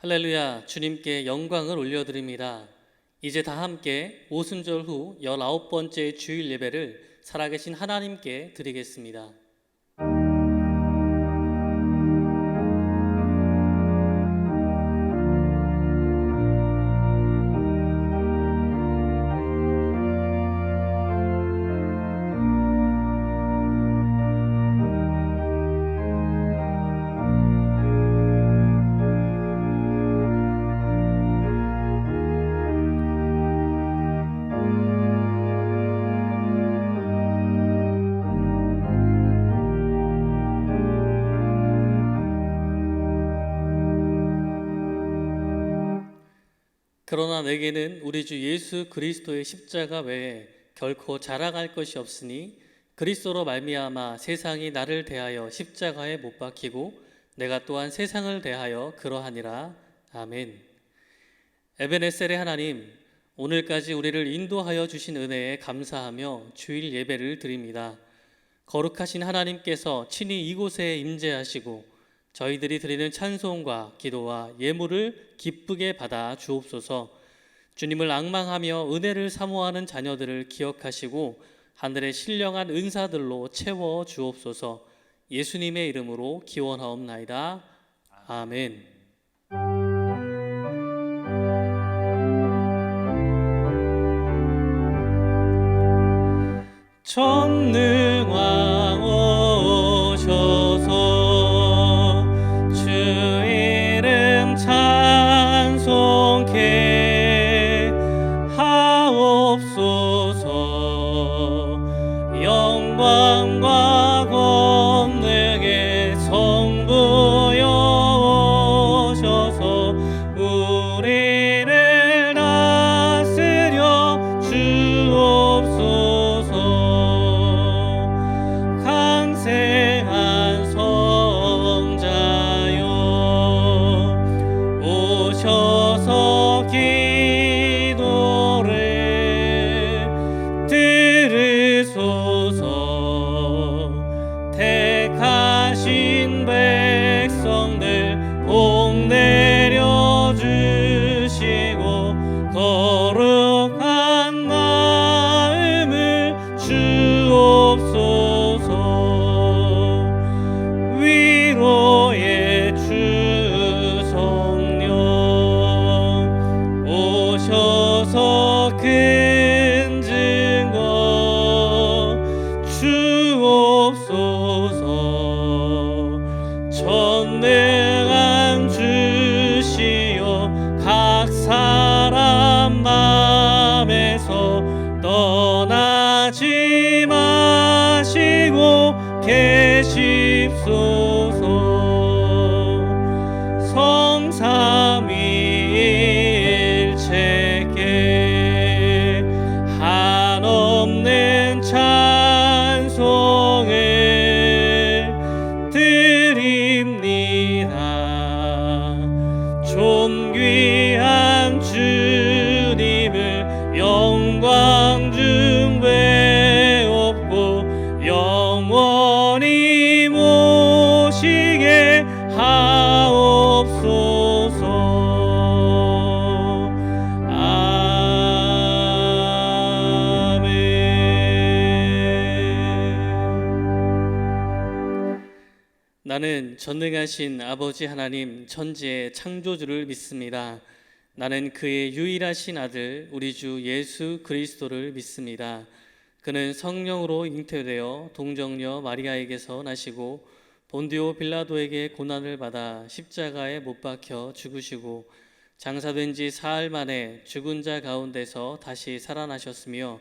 할렐루야, 주님께 영광을 올려드립니다. 이제 다 함께 오순절 후 19번째 주일 예배를 살아계신 하나님께 드리겠습니다. 그러나 내게는 우리 주 예수 그리스도의 십자가 외에 결코 자랑할 것이 없으니 그리스도로 말미암아 세상이 나를 대하여 십자가에 못 박히고 내가 또한 세상을 대하여 그러하니라. 아멘. 에베네셀의 하나님, 오늘까지 우리를 인도하여 주신 은혜에 감사하며 주일 예배를 드립니다. 거룩하신 하나님께서 친히 이곳에 임재하시고 저희들이 드리는 찬송과 기도와 예물을 기쁘게 받아 주옵소서. 주님을 앙망하며 은혜를 사모하는 자녀들을 기억하시고 하늘의 신령한 은사들로 채워 주옵소서. 예수님의 이름으로 기원하옵나이다. 아멘. 전능왕 오셔서 찬송케 하옵소서. 영광과 권능의 성부여 오셔서 우리를 다스려 주옵소서. 강생한 성자여 오셔서 기도를 들으소서. 택하신 백성들 복 내려주시고 거룩한 마음을 주옵소서. 위로의 주 성령 오셔서 큰 증거 주옵소서. 전능한 주시여 각 사람 맘에서 떠나지 마시고 계십소서. 성삼위일체께 한없는 찬송을 드립니다. 존귀한 주님을 영광 중 외옵고 영원히 모시게 하옵소서. 나는 전능하신 아버지 하나님 천지의 창조주를 믿습니다. 나는 그의 유일하신 아들 우리 주 예수 그리스도를 믿습니다. 그는 성령으로 잉태되어 동정녀 마리아에게서 나시고 본디오 빌라도에게 고난을 받아 십자가에 못 박혀 죽으시고 장사된 지 사흘 만에 죽은 자 가운데서 다시 살아나셨으며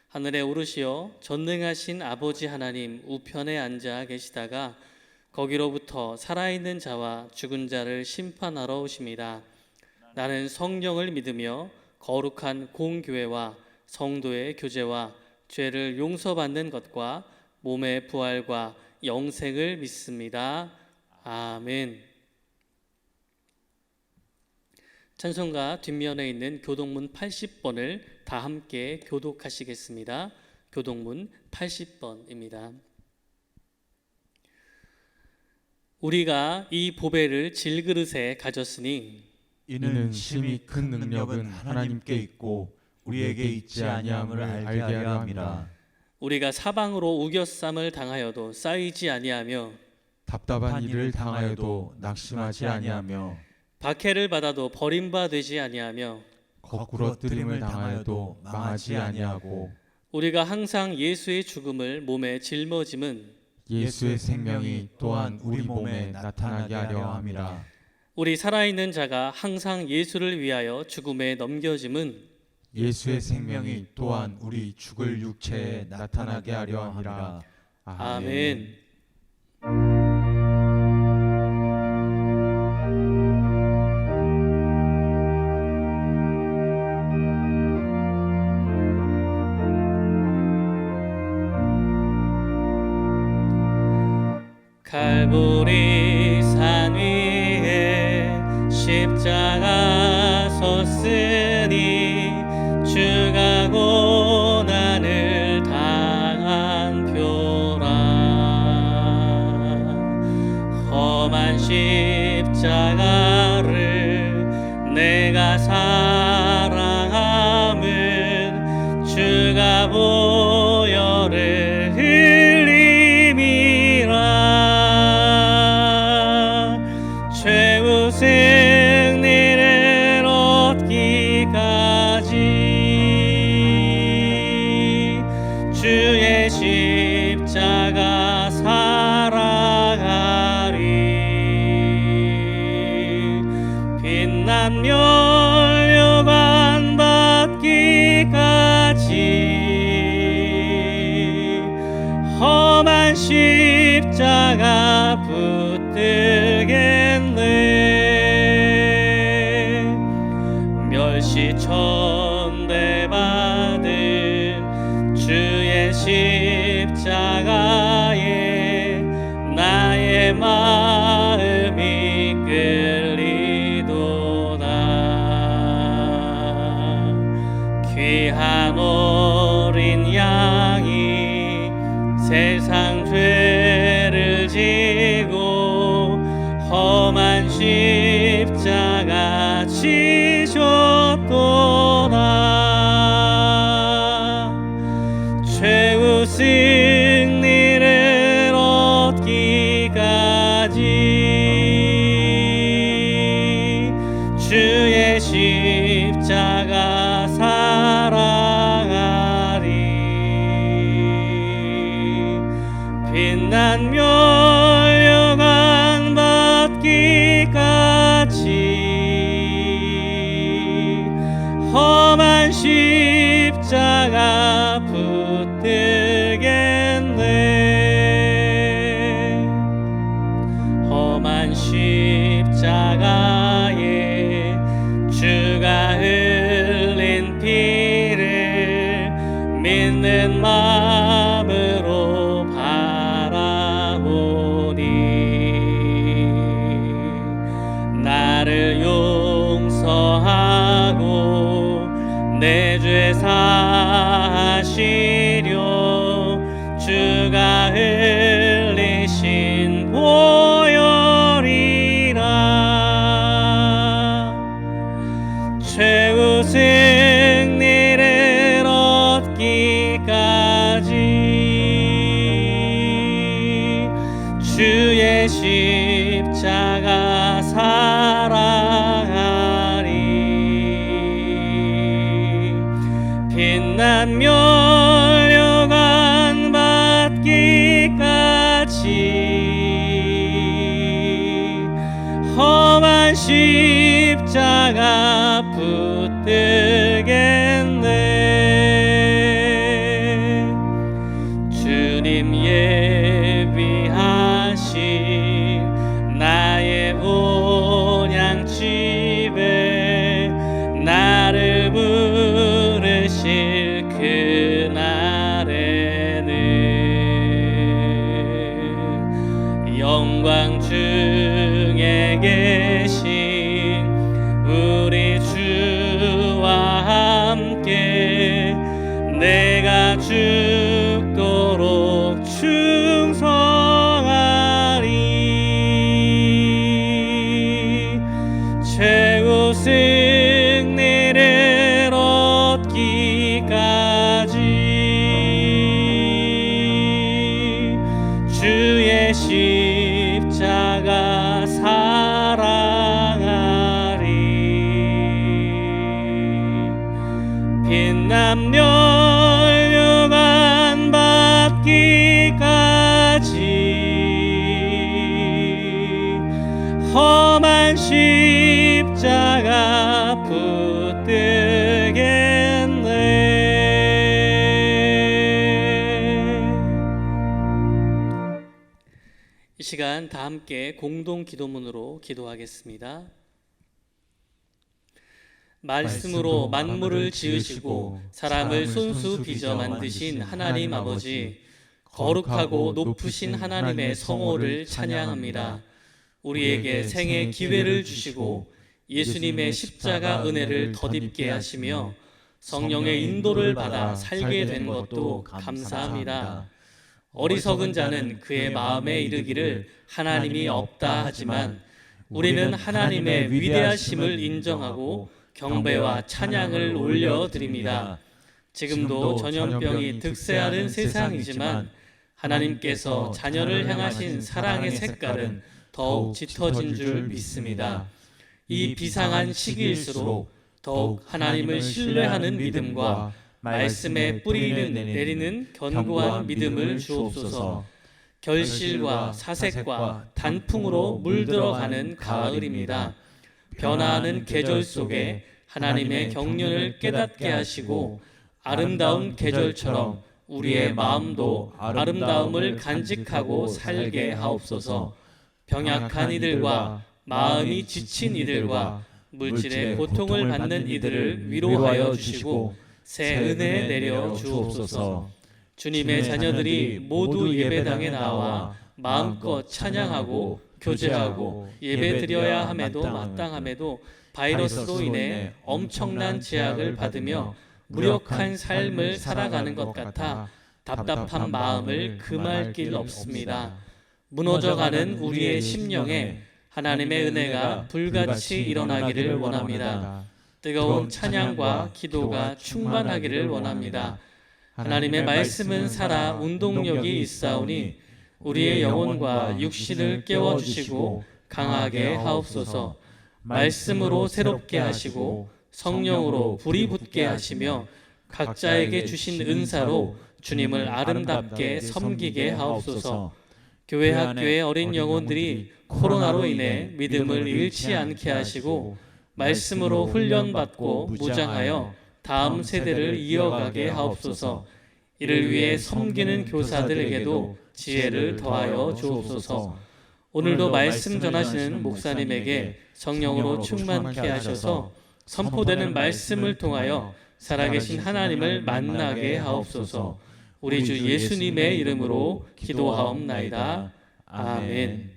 하늘에 오르시어 전능하신 아버지 하나님 우편에 앉아 계시다가 거기로부터 살아있는 자와 죽은 자를 심판하러 오십니다. 나는 성령을 믿으며 거룩한 공교회와 성도의 교제와 죄를 용서받는 것과 몸의 부활과 영생을 믿습니다. 아멘. 찬송가 뒷면에 있는 교동문 80번을 다 함께 교독하시겠습니다. 교동문 80번입니다. 우리가 이 보배를 질그릇에 가졌으니 이는 심히 큰 능력은 하나님께 있고 우리에게 있지 아니함을 알게 하려 함이라. 우리가 사방으로 우겨쌈을 당하여도 쌓이지 아니하며 답답한 일을 당하여도 낙심하지 아니하며 박해를 받아도 버림받지 아니하며 거꾸로 뜨림을 당하여도 망하지 아니하고 우리가 항상 예수의 죽음을 몸에 짊어짐은 예수의 생명이 또한 우리 몸에 나타나게 하려 함이라. 우리 살아있는 자가 항상 예수를 위하여 죽음에 넘겨짐은 예수의 생명이 또한 우리 죽을 육체에 나타나게 하려 함이라. 아멘. 갈보리 산 위에 십자가 섰으니 주가 고난을 당한 표라. 험한 십자가를 내가 사랑함은 주가 보혈을 흘림이라. 최후 승리를 얻기까지 주의 십자가 살아가리. 빛난 멸류관 받기까지 험한 십자가 붙들겠네. 멸시천대 받은 주의 십자가에 나의 마음이 끌리도다. 귀한 어린 양이 세상 죄를 지고 험한 십자가 지셨도다. 최후 승리를 얻기까지 주의 십자가 살아가리. 빛난 멸류관 받기까지 험한 십자가 붙들겠네. 험한 십자가에 주가 흘린 피를 믿는 마음으로 바라보니 나를 용서하고 내 죄 사하시려 주가 흘리신 보혈이라. 최후 승리를 얻기까지 주의 십자가 살아가리. 빛난 멸류관 받기까지 험한 십자가 붙들겠네. 주님 예비하신 나의 본향집에 나를 부르실 그날에는 영광 중에 계신 우리 주와 함께 내가 죽도록 충성하리. 최후 예수님의 십자가 사랑하리. 빛남 멸류관 받기까지 험한 십자가 붙들겠네. 이 시간 다 함께 공동 기도문으로 기도하겠습니다. 말씀으로 만물을 지으시고 사람을 손수 빚어 만드신 하나님 아버지, 거룩하고 높으신 하나님의 성호를 찬양합니다. 우리에게 생의 기회를 주시고 예수님의 십자가 은혜를 덧입게 하시며 성령의 인도를 받아 살게 된 것도 감사합니다. 어리석은 자는 그의 마음에 이르기를 하나님이 없다 하지만 우리는 하나님의 위대하심을 인정하고 경배와 찬양을 올려드립니다. 지금도 전염병이 득세하는 세상이지만 하나님께서 자녀를 향하신 사랑의 색깔은 더욱 짙어진 줄 믿습니다. 이 비상한 시기일수록 더욱 하나님을 신뢰하는 믿음과 말씀에 뿌리는 내리는 견고한 믿음을 주옵소서. 결실과 사색과 단풍으로 물들어가는 가을입니다. 변화하는 계절 속에 하나님의 경륜을 깨닫게 하시고 아름다운 계절처럼 우리의 마음도 아름다움을 간직하고 살게 하옵소서. 병약한 이들과 마음이 지친 이들과 물질의 고통을 받는 이들을 위로하여 주시고 새 은혜 내려 주옵소서. 주님의 자녀들이 모두 예배당에 나와 마음껏 찬양하고 교제하고 예배드려야 함에도 마땅함에도 바이러스로 인해 엄청난 제약을 받으며 무력한 삶을 살아가는 것 같아 답답한 마음을 금할 길 없습니다. 무너져가는 우리의 심령에 하나님의 은혜가 불같이 일어나기를 원합니다. 뜨거운 찬양과 기도가 충만하기를 원합니다. 하나님의 말씀은 살아 운동력이 있사오니 우리의 영혼과 육신을 깨워주시고 강하게 하옵소서. 말씀으로 새롭게 하시고 성령으로 불이 붙게 하시며 각자에게 주신 은사로 주님을 아름답게 섬기게 하옵소서. 교회 학교의 어린 영혼들이 코로나로 인해 믿음을 잃지 않게 하시고 말씀으로 훈련받고 무장하여 다음 세대를 이어가게 하옵소서. 이를 위해 섬기는 교사들에게도 지혜를 더하여 주옵소서. 오늘도 말씀 전하시는 목사님에게 성령으로 충만케 하셔서 선포되는 말씀을 통하여 살아계신 하나님을 만나게 하옵소서. 우리 주 예수님의 이름으로 기도하옵나이다. 아멘.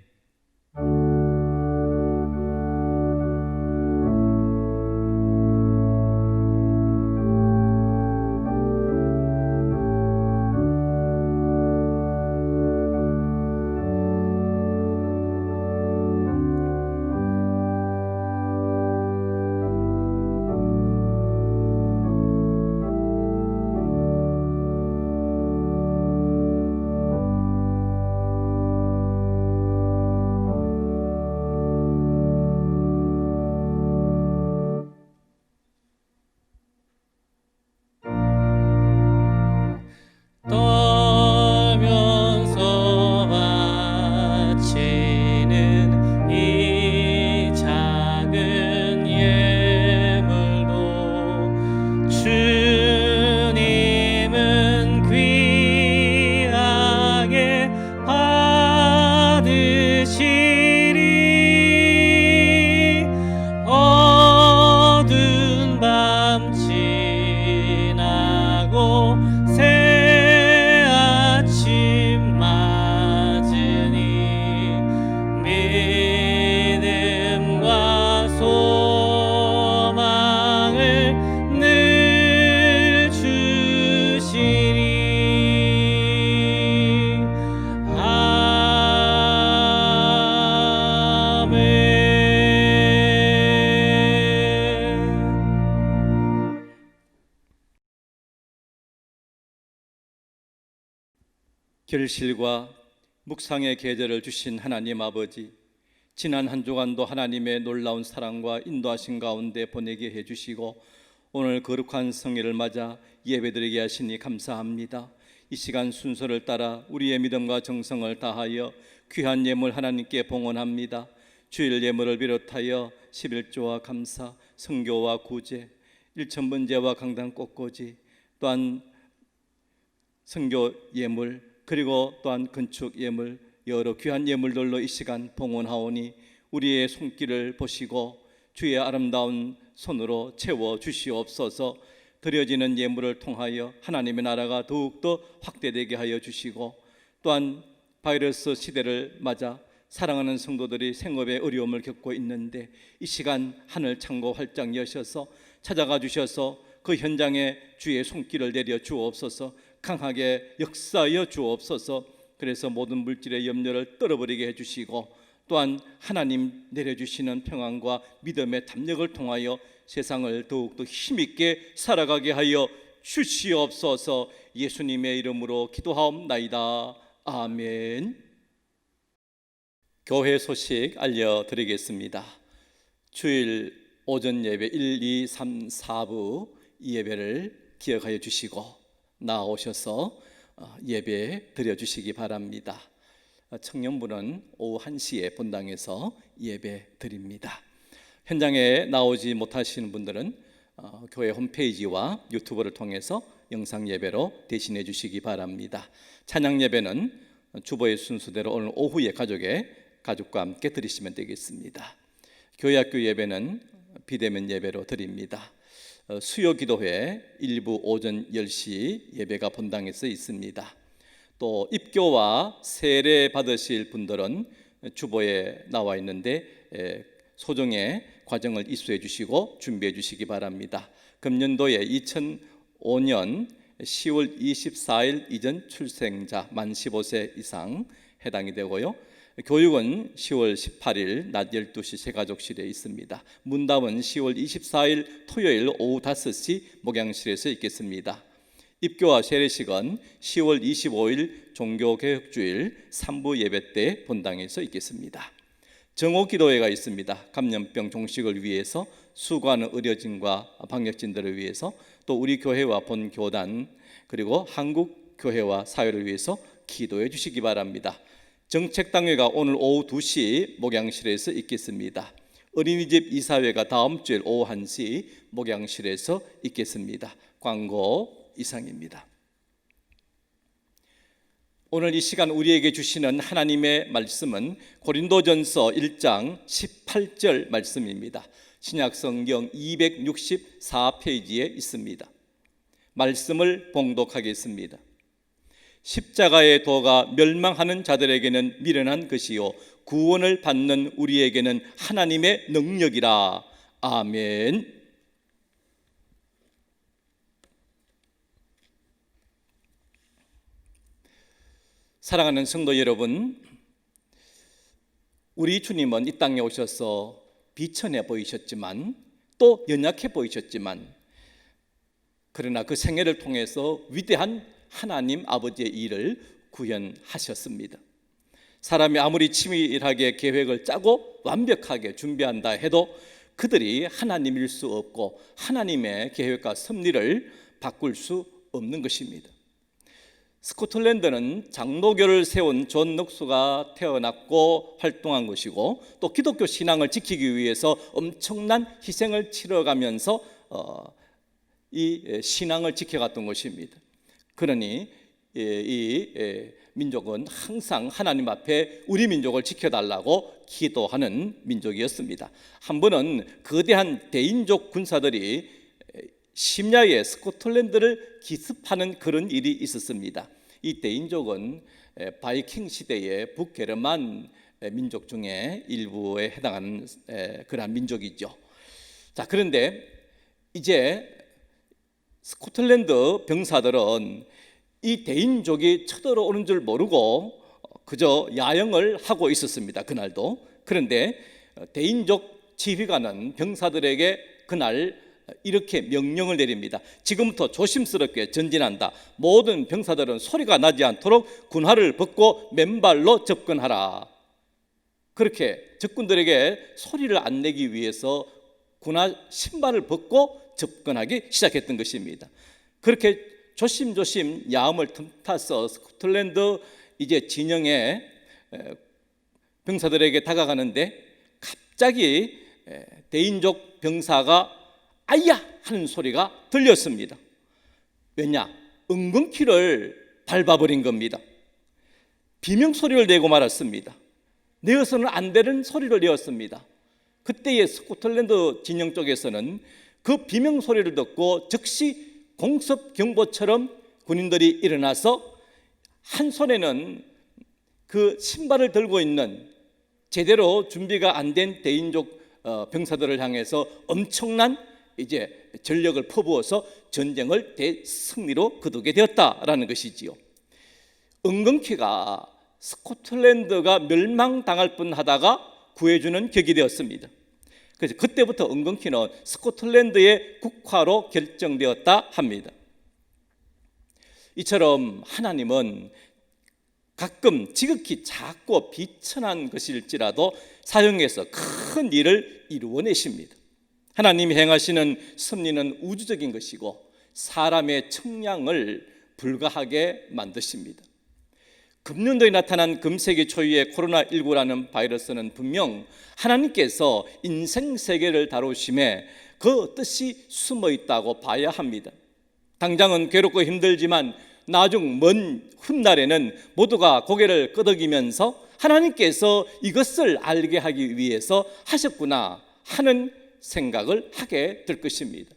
결실과 묵상의 계절을 주신 하나님 아버지, 지난 한 주간도 하나님의 놀라운 사랑과 인도하신 가운데 보내게 해주시고 오늘 거룩한 성회를 맞아 예배드리게 하시니 감사합니다. 이 시간 순서를 따라 우리의 믿음과 정성을 다하여 귀한 예물 하나님께 봉헌합니다. 주일 예물을 비롯하여 11조와 감사, 성교와 구제, 일천번제와 강단 꽃꽂이, 또한 성교 예물, 그리고 또한 건축 예물, 여러 귀한 예물들로 이 시간 봉헌하오니 우리의 손길을 보시고 주의 아름다운 손으로 채워 주시옵소서. 드려지는 예물을 통하여 하나님의 나라가 더욱더 확대되게 하여 주시고, 또한 바이러스 시대를 맞아 사랑하는 성도들이 생업에 어려움을 겪고 있는데 이 시간 하늘 창고 활짝 여셔서 찾아가 주셔서 그 현장에 주의 손길을 내려 주옵소서. 강하게 역사하여 주옵소서. 그래서 모든 물질의 염려를 떨어버리게 해주시고, 또한 하나님 내려주시는 평안과 믿음의 담력을 통하여 세상을 더욱더 힘있게 살아가게 하여 주시옵소서. 예수님의 이름으로 기도하옵나이다. 아멘. 교회 소식 알려드리겠습니다. 주일 오전 예배 1, 2, 3, 4부 이 예배를 기억하여 주시고 나오셔서 예배 드려주시기 바랍니다. 청년부는 오후 1시에 본당에서 예배 드립니다. 현장에 나오지 못하시는 분들은 교회 홈페이지와 유튜브를 통해서 영상 예배로 대신해 주시기 바랍니다. 찬양 예배는 주보의 순서대로 오늘 오후에 가족과 함께 드리시면 되겠습니다. 교회 학교 예배는 비대면 예배로 드립니다. 수요 기도회 일부 오전 10시 예배가 본당에서 있습니다. 또 입교와 세례 받으실 분들은 주보에 나와 있는데 소정의 과정을 입수해 주시고 준비해 주시기 바랍니다. 금년도에 2005년 10월 24일 이전 출생자 만 15세 이상 해당이 되고요. 교육은 10월 18일 낮 12시 새가족실에 있습니다. 문답은 10월 24일 토요일 오후 5시 목양실에서 있겠습니다. 입교와 세례식은 10월 25일 종교개혁주일 3부 예배 때 본당에서 있겠습니다. 정오기도회가 있습니다. 감염병 종식을 위해서 수고하는 의료진과 방역진들을 위해서, 또 우리 교회와 본교단 그리고 한국교회와 사회를 위해서 기도해 주시기 바랍니다. 정책당회가 오늘 오후 2시 목양실에서 있겠습니다. 어린이집 이사회가 다음 주일 오후 1시 목양실에서 있겠습니다. 광고 이상입니다. 오늘 이 시간 우리에게 주시는 하나님의 말씀은 고린도전서 1장 18절 말씀입니다. 신약성경 264페이지에 있습니다. 말씀을 봉독하겠습니다. 십자가의 도가 멸망하는 자들에게는 미련한 것이요 구원을 받는 우리에게는 하나님의 능력이라. 아멘. 사랑하는 성도 여러분, 우리 주님은 이 땅에 오셔서 비천해 보이셨지만 또 연약해 보이셨지만, 그러나 그 생애를 통해서 위대한 하나님 아버지의 일을 구현하셨습니다. 사람이 아무리 치밀하게 계획을 짜고 완벽하게 준비한다 해도 그들이 하나님일 수 없고 하나님의 계획과 섭리를 바꿀 수 없는 것입니다. 스코틀랜드는 장로교를 세운 존 넉수가 태어났고 활동한 것이고, 또 기독교 신앙을 지키기 위해서 엄청난 희생을 치러가면서 이 신앙을 지켜갔던 것입니다. 그러니 이 민족은 항상 하나님 앞에 우리 민족을 지켜달라고 기도하는 민족이었습니다. 한 번은 거대한 대인족 군사들이 심야에 스코틀랜드를 기습하는 그런 일이 있었습니다. 이 대인족은 바이킹 시대의 북게르만 민족 중에 일부에 해당하는 그러한 민족이죠. 자, 그런데 이제 스코틀랜드 병사들은 이 대인족이 쳐들어오는 줄 모르고 그저 야영을 하고 있었습니다. 그날도. 그런데 대인족 지휘관은 병사들에게 그날 이렇게 명령을 내립니다. 지금부터 조심스럽게 전진한다. 모든 병사들은 소리가 나지 않도록 군화를 벗고 맨발로 접근하라. 그렇게 적군들에게 소리를 안 내기 위해서 군화 신발을 벗고 접근하기 시작했던 것입니다. 그렇게 조심조심 야음을 틈타서 스코틀랜드 이제 진영에 병사들에게 다가가는데 갑자기 대인족 병사가 아야 하는 소리가 들렸습니다. 왜냐? 은근키를 밟아버린 겁니다. 비명소리를 내고 말았습니다. 내어서는 안 되는 소리를 내었습니다. 그때의 스코틀랜드 진영 쪽에서는 그 비명소리를 듣고 즉시 공습경보처럼 군인들이 일어나서 한 손에는 그 신발을 들고 있는 제대로 준비가 안 된 대인족 병사들을 향해서 엄청난 이제 전력을 퍼부어서 전쟁을 대승리로 거두게 되었다라는 것이지요. 은근키가 스코틀랜드가 멸망당할 뻔하다가 구해주는 격이 되었습니다. 그래서 그때부터 은근키는 스코틀랜드의 국화로 결정되었다 합니다. 이처럼 하나님은 가끔 지극히 작고 비천한 것일지라도 사용해서 큰 일을 이루어내십니다. 하나님이 행하시는 섭리는 우주적인 것이고 사람의 청량을 불가하게 만드십니다. 금년도에 나타난 금세기 초유의 코로나19라는 바이러스는 분명 하나님께서 인생 세계를 다루심에 그 뜻이 숨어 있다고 봐야 합니다. 당장은 괴롭고 힘들지만 나중 먼 훗날에는 모두가 고개를 끄덕이면서 하나님께서 이것을 알게 하기 위해서 하셨구나 하는 생각을 하게 될 것입니다.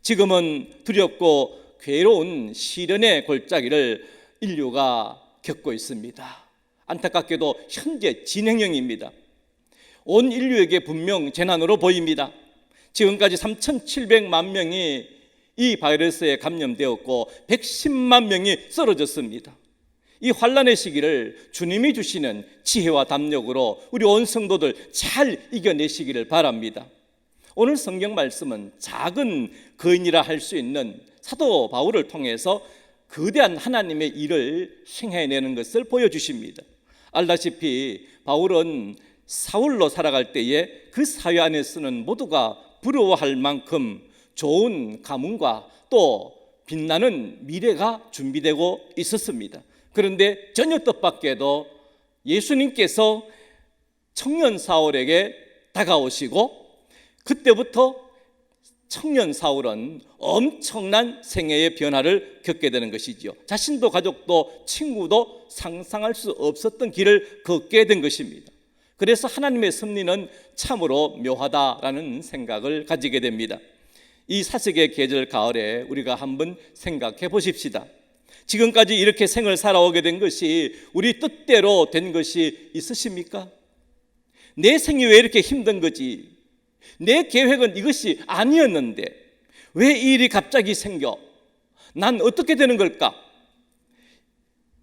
지금은 두렵고 괴로운 시련의 골짜기를 인류가 겪고 있습니다. 안타깝게도 현재 진행형입니다. 온 인류에게 분명 재난으로 보입니다. 지금까지 3,700만 명이 이 바이러스에 감염되었고 110만 명이 쓰러졌습니다. 이 환난의 시기를 주님이 주시는 지혜와 담력으로 우리 온 성도들 잘 이겨내시기를 바랍니다. 오늘 성경 말씀은 작은 거인이라 할 수 있는 사도 바울을 통해서 거대한 하나님의 일을 행해내는 것을 보여주십니다. 알다시피 바울은 사울로 살아갈 때에 그 사회 안에서는 모두가 부러워할 만큼 좋은 가문과 또 빛나는 미래가 준비되고 있었습니다. 그런데 전혀 뜻밖에도 예수님께서 청년 사울에게 다가오시고 그때부터 청년 사울은 엄청난 생애의 변화를 겪게 되는 것이지요. 자신도 가족도 친구도 상상할 수 없었던 길을 걷게 된 것입니다. 그래서 하나님의 섭리는 참으로 묘하다라는 생각을 가지게 됩니다. 이 사색의 계절 가을에 우리가 한번 생각해 보십시다. 지금까지 이렇게 생을 살아오게 된 것이 우리 뜻대로 된 것이 있으십니까? 내 생이 왜 이렇게 힘든 거지? 내 계획은 이것이 아니었는데 왜 이 일이 갑자기 생겨? 난 어떻게 되는 걸까?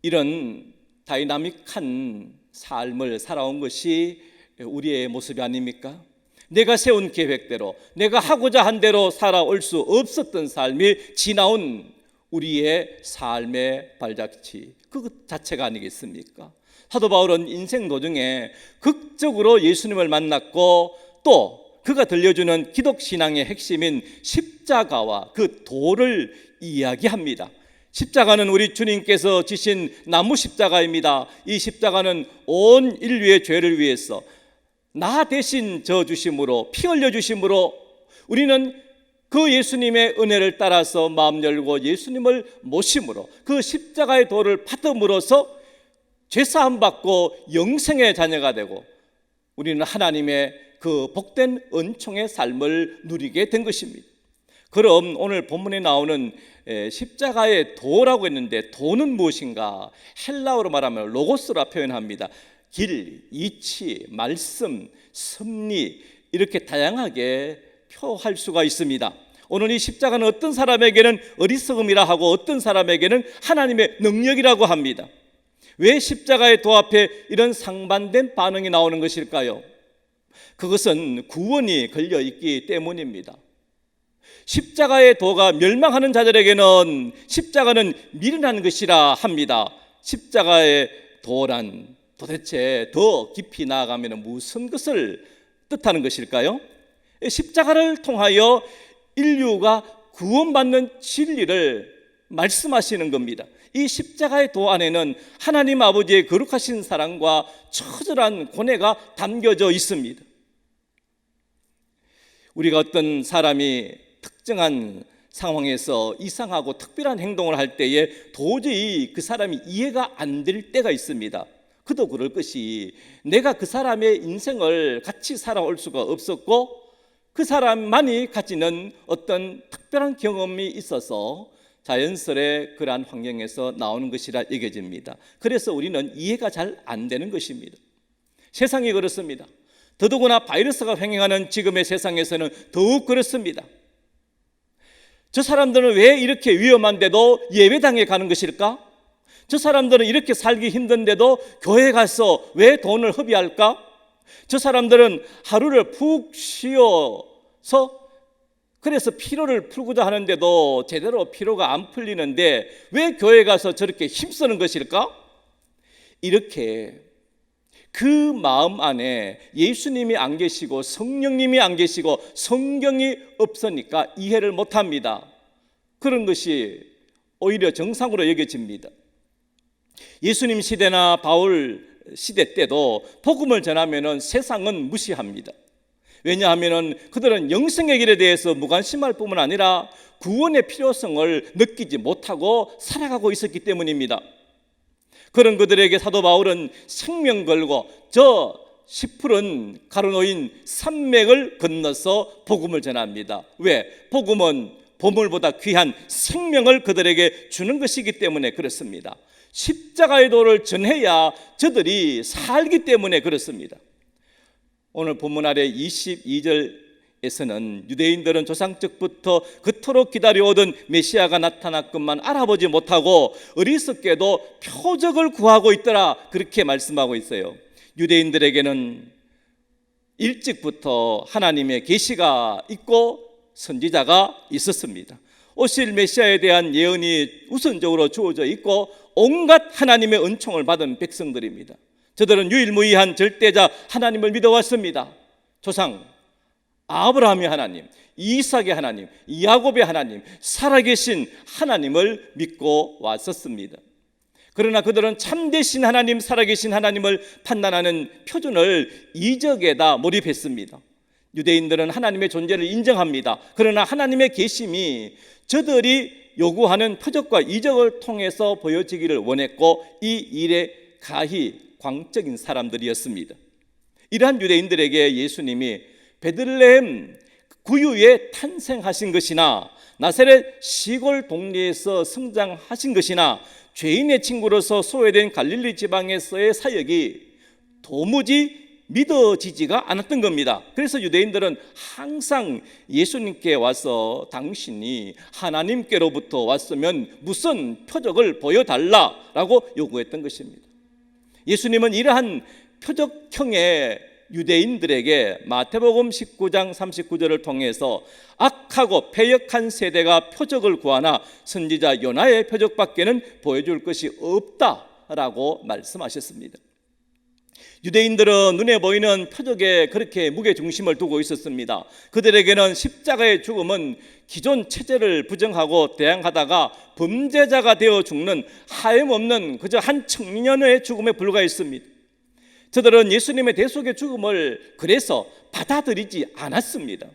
이런 다이나믹한 삶을 살아온 것이 우리의 모습이 아닙니까? 내가 세운 계획대로 내가 하고자 한 대로 살아올 수 없었던 삶이 지나온 우리의 삶의 발자취 그 자체가 아니겠습니까? 사도 바울은 인생 도중에 극적으로 예수님을 만났고 또 그가 들려주는 기독신앙의 핵심인 십자가와 그 도를 이야기합니다. 십자가는 우리 주님께서 지신 나무 십자가입니다. 이 십자가는 온 인류의 죄를 위해서 나 대신 져 주심으로 피 흘려 주심으로 우리는 그 예수님의 은혜를 따라서 마음 열고 예수님을 모심으로 그 십자가의 도를 받음으로써 죄사함 받고 영생의 자녀가 되고 우리는 하나님의 그 복된 은총의 삶을 누리게 된 것입니다. 그럼 오늘 본문에 나오는 십자가의 도라고 했는데 도는 무엇인가? 헬라어로 말하면 로고스라 표현합니다. 길, 이치, 말씀, 섭리 이렇게 다양하게 표할 수가 있습니다. 오늘 이 십자가는 어떤 사람에게는 어리석음이라 하고 어떤 사람에게는 하나님의 능력이라고 합니다. 왜 십자가의 도 앞에 이런 상반된 반응이 나오는 것일까요? 그것은 구원이 걸려 있기 때문입니다. 십자가의 도가 멸망하는 자들에게는 십자가는 미련한 것이라 합니다. 십자가의 도란 도대체 더 깊이 나아가면 무슨 것을 뜻하는 것일까요? 십자가를 통하여 인류가 구원받는 진리를 말씀하시는 겁니다. 이 십자가의 도 안에는 하나님 아버지의 거룩하신 사랑과 처절한 고뇌가 담겨져 있습니다. 우리가 어떤 사람이 특정한 상황에서 이상하고 특별한 행동을 할 때에 도저히 그 사람이 이해가 안 될 때가 있습니다. 그도 그럴 것이 내가 그 사람의 인생을 같이 살아올 수가 없었고 그 사람만이 가지는 어떤 특별한 경험이 있어서 자연스레 그러한 환경에서 나오는 것이라 여겨집니다. 그래서 우리는 이해가 잘 안 되는 것입니다. 세상이 그렇습니다. 더더구나 바이러스가 횡행하는 지금의 세상에서는 더욱 그렇습니다. 저 사람들은 왜 이렇게 위험한데도 예배당에 가는 것일까? 저 사람들은 이렇게 살기 힘든데도 교회 가서 왜 돈을 허비할까? 저 사람들은 하루를 푹 쉬어서 그래서 피로를 풀고자 하는데도 제대로 피로가 안 풀리는데 왜 교회 가서 저렇게 힘쓰는 것일까? 이렇게 그 마음 안에 예수님이 안 계시고 성령님이 안 계시고 성경이 없으니까 이해를 못합니다. 그런 것이 오히려 정상으로 여겨집니다. 예수님 시대나 바울 시대 때도 복음을 전하면 세상은 무시합니다. 왜냐하면 그들은 영생의 길에 대해서 무관심할 뿐만 아니라 구원의 필요성을 느끼지 못하고 살아가고 있었기 때문입니다. 그런 그들에게 사도 바울은 생명 걸고 저 시푸른 가로놓인 산맥을 건너서 복음을 전합니다. 왜? 복음은 보물보다 귀한 생명을 그들에게 주는 것이기 때문에 그렇습니다. 십자가의 도를 전해야 저들이 살기 때문에 그렇습니다. 오늘 본문 아래 22절에서는 유대인들은 조상적부터 그토록 기다려오던 메시아가 나타날 것만 알아보지 못하고 어리석게도 표적을 구하고 있더라, 그렇게 말씀하고 있어요. 유대인들에게는 일찍부터 하나님의 계시가 있고 선지자가 있었습니다. 오실 메시아에 대한 예언이 우선적으로 주어져 있고 온갖 하나님의 은총을 받은 백성들입니다. 저들은 유일무이한 절대자 하나님을 믿어왔습니다. 조상 아브라함의 하나님, 이삭의 하나님, 야곱의 하나님, 살아계신 하나님을 믿고 왔었습니다. 그러나 그들은 참되신 하나님, 살아계신 하나님을 판단하는 표준을 이적에다 몰입했습니다. 유대인들은 하나님의 존재를 인정합니다. 그러나 하나님의 계심이 저들이 요구하는 표적과 이적을 통해서 보여지기를 원했고 이 일에 가히 광적인 사람들이었습니다. 이러한 유대인들에게 예수님이 베들레헴 구유에 탄생하신 것이나 나사렛 시골 동네에서 성장하신 것이나 죄인의 친구로서 소외된 갈릴리 지방에서의 사역이 도무지 믿어지지가 않았던 겁니다. 그래서 유대인들은 항상 예수님께 와서 당신이 하나님께로부터 왔으면 무슨 표적을 보여달라라고 요구했던 것입니다. 예수님은 이러한 표적형의 유대인들에게 마태복음 19장 39절을 통해서 악하고 패역한 세대가 표적을 구하나 선지자 요나의 표적밖에는 보여줄 것이 없다라고 말씀하셨습니다. 유대인들은 눈에 보이는 표적에 그렇게 무게중심을 두고 있었습니다. 그들에게는 십자가의 죽음은 기존 체제를 부정하고 대항하다가 범죄자가 되어 죽는 하염없는 그저 한 청년의 죽음에 불과했습니다. 저들은 예수님의 대속의 죽음을 그래서 받아들이지 않았습니다.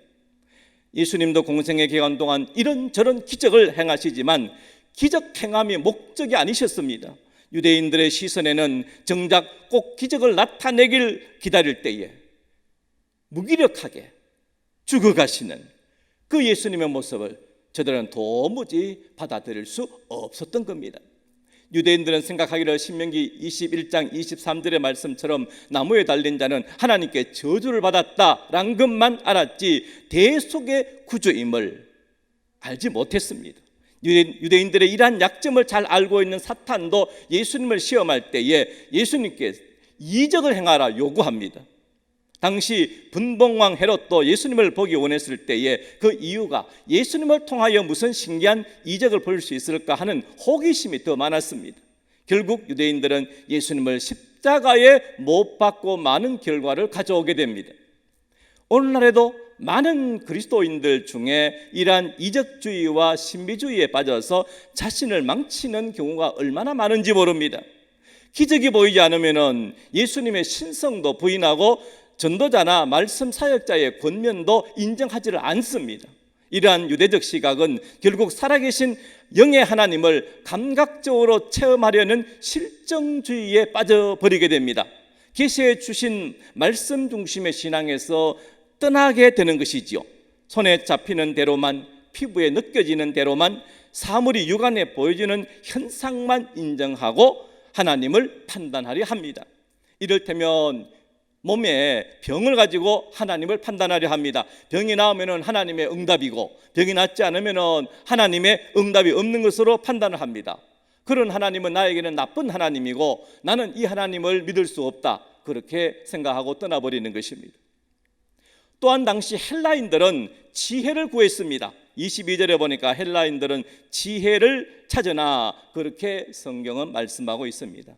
예수님도 공생의 기간 동안 이런저런 기적을 행하시지만 기적 행함이 목적이 아니셨습니다. 유대인들의 시선에는 정작 꼭 기적을 나타내길 기다릴 때에 무기력하게 죽어가시는 그 예수님의 모습을 저들은 도무지 받아들일 수 없었던 겁니다. 유대인들은 생각하기를 신명기 21장 23절의 말씀처럼 나무에 달린 자는 하나님께 저주를 받았다라는 것만 알았지 대속의 구주임을 알지 못했습니다. 유대인들의 이러한 약점을 잘 알고 있는 사탄도 예수님을 시험할 때에 예수님께 이적을 행하라 요구합니다. 당시 분봉왕 헤롯도 예수님을 보기 원했을 때에 그 이유가 예수님을 통하여 무슨 신기한 이적을 볼 수 있을까 하는 호기심이 더 많았습니다. 결국 유대인들은 예수님을 십자가에 못 박고 많은 결과를 가져오게 됩니다. 오늘날에도 많은 그리스도인들 중에 이러한 이적주의와 신비주의에 빠져서 자신을 망치는 경우가 얼마나 많은지 모릅니다. 기적이 보이지 않으면 예수님의 신성도 부인하고 전도자나 말씀 사역자의 권면도 인정하지를 않습니다. 이러한 유대적 시각은 결국 살아계신 영의 하나님을 감각적으로 체험하려는 실정주의에 빠져버리게 됩니다. 계시해 주신 말씀 중심의 신앙에서 떠나게 되는 것이지요. 손에 잡히는 대로만, 피부에 느껴지는 대로만, 사물이 육안에 보여지는 현상만 인정하고 하나님을 판단하려 합니다. 이를테면 몸에 병을 가지고 하나님을 판단하려 합니다. 병이 나오면 하나님의 응답이고, 병이 낫지 않으면 하나님의 응답이 없는 것으로 판단을 합니다. 그런 하나님은 나에게는 나쁜 하나님이고 나는 이 하나님을 믿을 수 없다, 그렇게 생각하고 떠나버리는 것입니다. 또한 당시 헬라인들은 지혜를 구했습니다. 22절에 보니까 헬라인들은 지혜를 찾으나, 그렇게 성경은 말씀하고 있습니다.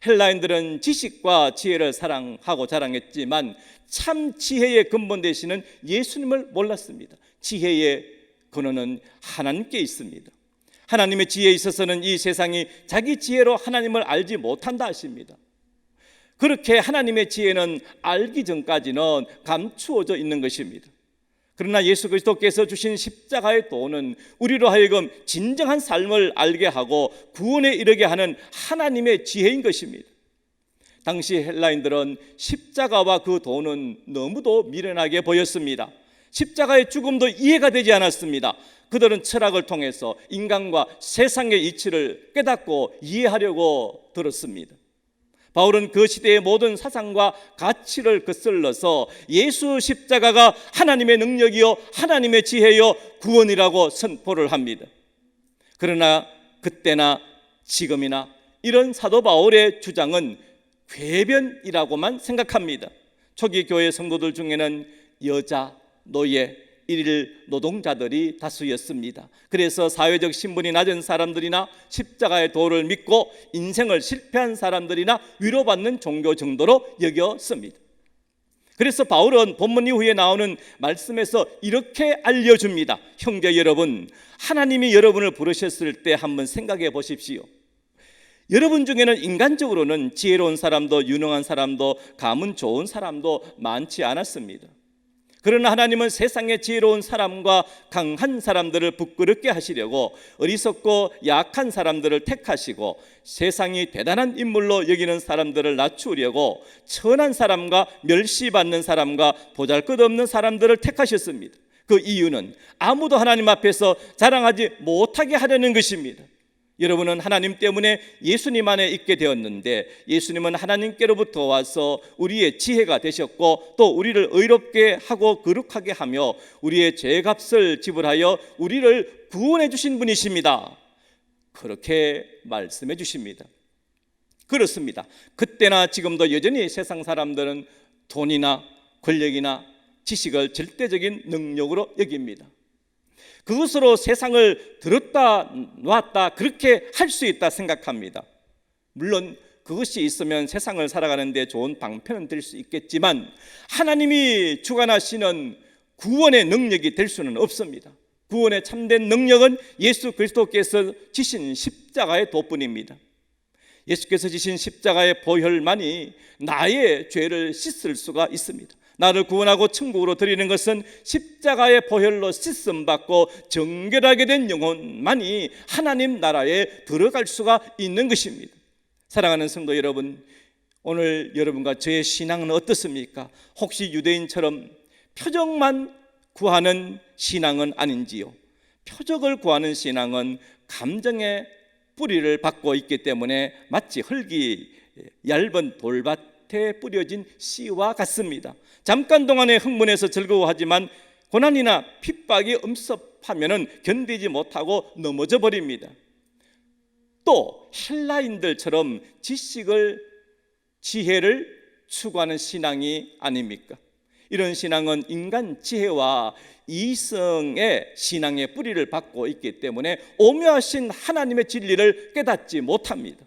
헬라인들은 지식과 지혜를 사랑하고 자랑했지만 참 지혜의 근본 되시는 예수님을 몰랐습니다. 지혜의 근원은 하나님께 있습니다. 하나님의 지혜에 있어서는 이 세상이 자기 지혜로 하나님을 알지 못한다 하십니다. 그렇게 하나님의 지혜는 알기 전까지는 감추어져 있는 것입니다. 그러나 예수 그리스도께서 주신 십자가의 도는 우리로 하여금 진정한 삶을 알게 하고 구원에 이르게 하는 하나님의 지혜인 것입니다. 당시 헬라인들은 십자가와 그 도는 너무도 미련하게 보였습니다. 십자가의 죽음도 이해가 되지 않았습니다. 그들은 철학을 통해서 인간과 세상의 이치를 깨닫고 이해하려고 들었습니다. 바울은 그 시대의 모든 사상과 가치를 거슬러서 예수 십자가가 하나님의 능력이요 하나님의 지혜요 구원이라고 선포를 합니다. 그러나 그때나 지금이나 이런 사도 바울의 주장은 궤변이라고만 생각합니다. 초기 교회 성도들 중에는 여자, 노예, 일일 노동자들이 다수였습니다. 그래서 사회적 신분이 낮은 사람들이나 십자가의 도를 믿고 인생을 실패한 사람들이나 위로받는 종교 정도로 여겼습니다. 그래서 바울은 본문 이후에 나오는 말씀에서 이렇게 알려줍니다. 형제 여러분, 하나님이 여러분을 부르셨을 때 한번 생각해 보십시오. 여러분 중에는 인간적으로는 지혜로운 사람도 유능한 사람도 가문 좋은 사람도 많지 않았습니다. 그러나 하나님은 세상의 지혜로운 사람과 강한 사람들을 부끄럽게 하시려고 어리석고 약한 사람들을 택하시고 세상이 대단한 인물로 여기는 사람들을 낮추려고 천한 사람과 멸시받는 사람과 보잘것없는 사람들을 택하셨습니다. 그 이유는 아무도 하나님 앞에서 자랑하지 못하게 하려는 것입니다. 여러분은 하나님 때문에 예수님 안에 있게 되었는데 예수님은 하나님께로부터 와서 우리의 지혜가 되셨고 또 우리를 의롭게 하고 거룩하게 하며 우리의 죄값을 지불하여 우리를 구원해 주신 분이십니다. 그렇게 말씀해 주십니다. 그렇습니다. 그때나 지금도 여전히 세상 사람들은 돈이나 권력이나 지식을 절대적인 능력으로 여깁니다. 그것으로 세상을 들었다 놨다 그렇게 할 수 있다 생각합니다. 물론 그것이 있으면 세상을 살아가는 데 좋은 방편은 될 수 있겠지만 하나님이 주관하시는 구원의 능력이 될 수는 없습니다. 구원의 참된 능력은 예수 그리스도께서 지신 십자가의 도뿐입니다. 예수께서 지신 십자가의 보혈만이 나의 죄를 씻을 수가 있습니다. 나를 구원하고 천국으로 드리는 것은 십자가의 보혈로 씻음 받고 정결하게 된 영혼만이 하나님 나라에 들어갈 수가 있는 것입니다. 사랑하는 성도 여러분, 오늘 여러분과 저의 신앙은 어떻습니까? 혹시 유대인처럼 표적만 구하는 신앙은 아닌지요? 표적을 구하는 신앙은 감정의 뿌리를 받고 있기 때문에 마치 흙이 얇은 돌밭에 뿌려진 씨와 같습니다. 잠깐 동안의 흥분에서 즐거워하지만 고난이나 핍박이 엄습하면 견디지 못하고 넘어져 버립니다. 또 헬라인들처럼 지식을 지혜를 추구하는 신앙이 아닙니까? 이런 신앙은 인간 지혜와 이성의 신앙의 뿌리를 받고 있기 때문에 오묘하신 하나님의 진리를 깨닫지 못합니다.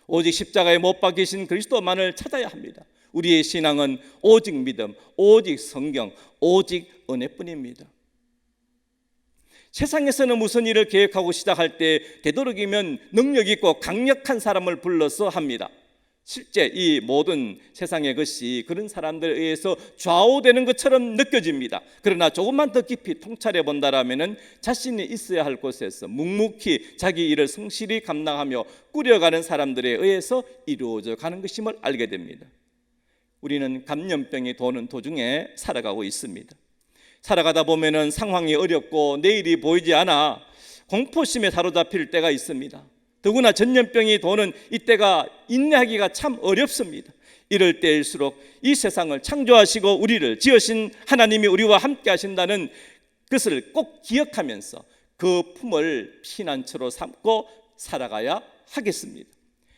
오직 십자가에 못 박히신 그리스도만을 찾아야 합니다. 우리의 신앙은 오직 믿음, 오직 성경, 오직 은혜뿐입니다. 세상에서는 무슨 일을 계획하고 시작할 때 되도록이면 능력 있고 강력한 사람을 불러서 합니다. 실제 이 모든 세상의 것이 그런 사람들에 의해서 좌우되는 것처럼 느껴집니다. 그러나 조금만 더 깊이 통찰해 본다라면은 자신이 있어야 할 곳에서 묵묵히 자기 일을 성실히 감당하며 꾸려가는 사람들에 의해서 이루어져 가는 것임을 알게 됩니다. 우리는 감염병이 도는 도중에 살아가고 있습니다. 살아가다 보면은 상황이 어렵고 내일이 보이지 않아 공포심에 사로잡힐 때가 있습니다. 더구나 전염병이 도는 이때가 인내하기가 참 어렵습니다. 이럴 때일수록 이 세상을 창조하시고 우리를 지으신 하나님이 우리와 함께 하신다는 것을 꼭 기억하면서 그 품을 피난처로 삼고 살아가야 하겠습니다.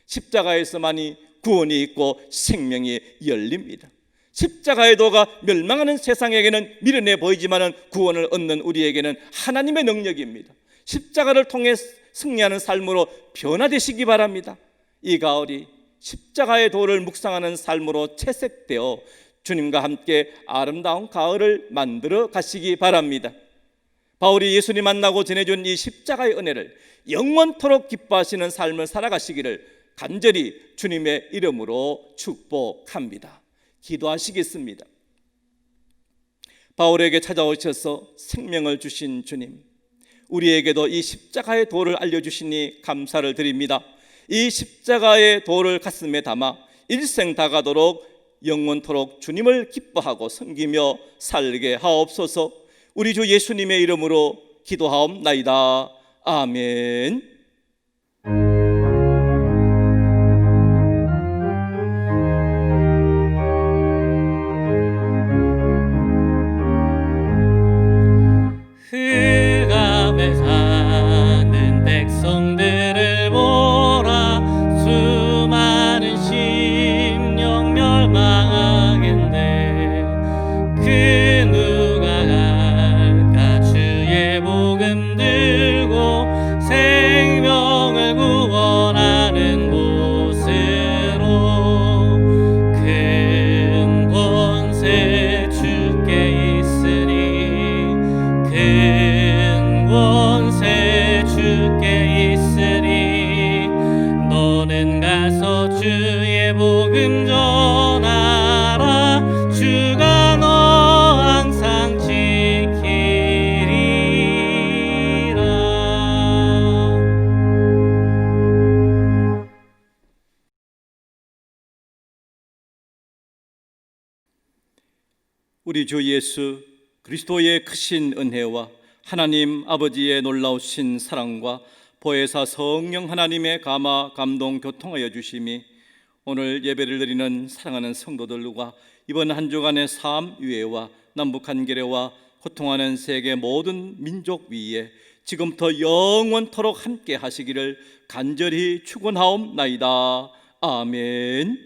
십자가에서만이 구원이 있고 생명이 열립니다. 십자가의 도가 멸망하는 세상에게는 미련해 보이지만 구원을 얻는 우리에게는 하나님의 능력입니다. 십자가를 통해 승리하는 삶으로 변화되시기 바랍니다. 이 가을이 십자가의 도를 묵상하는 삶으로 채색되어 주님과 함께 아름다운 가을을 만들어 가시기 바랍니다. 바울이 예수님 만나고 전해준 이 십자가의 은혜를 영원토록 기뻐하시는 삶을 살아가시기를 간절히 주님의 이름으로 축복합니다. 기도하시겠습니다. 바울에게 찾아오셔서 생명을 주신 주님, 우리에게도 이 십자가의 도를 알려주시니 감사를 드립니다. 이 십자가의 도를 가슴에 담아 일생 다가도록 영원토록 주님을 기뻐하고 섬기며 살게 하옵소서. 우리 주 예수님의 이름으로 기도하옵나이다. 아멘. 흑암에 사는 백성들을 보라. 수많은 심령 멸망하겠네. 그 누가 갈까 주의 복음 들고 생명을 구원하는 곳으로. 큰 권세 주께 있으니 큰 권세 주께 있으니 너는 가서 주의 복음 전하라. 주가 너 항상 지키리라. 우리 주 예수 그리스도의 크신 은혜와 하나님 아버지의 놀라우신 사랑과 보혜사 성령 하나님의 감화 감동 교통하여 주심이 오늘 예배를 드리는 사랑하는 성도들과 이번 한 주간의 삶 위에와 남북 한계례와 고통하는 세계 모든 민족 위에 지금부터 영원토록 함께 하시기를 간절히 축원하옵나이다. 아멘.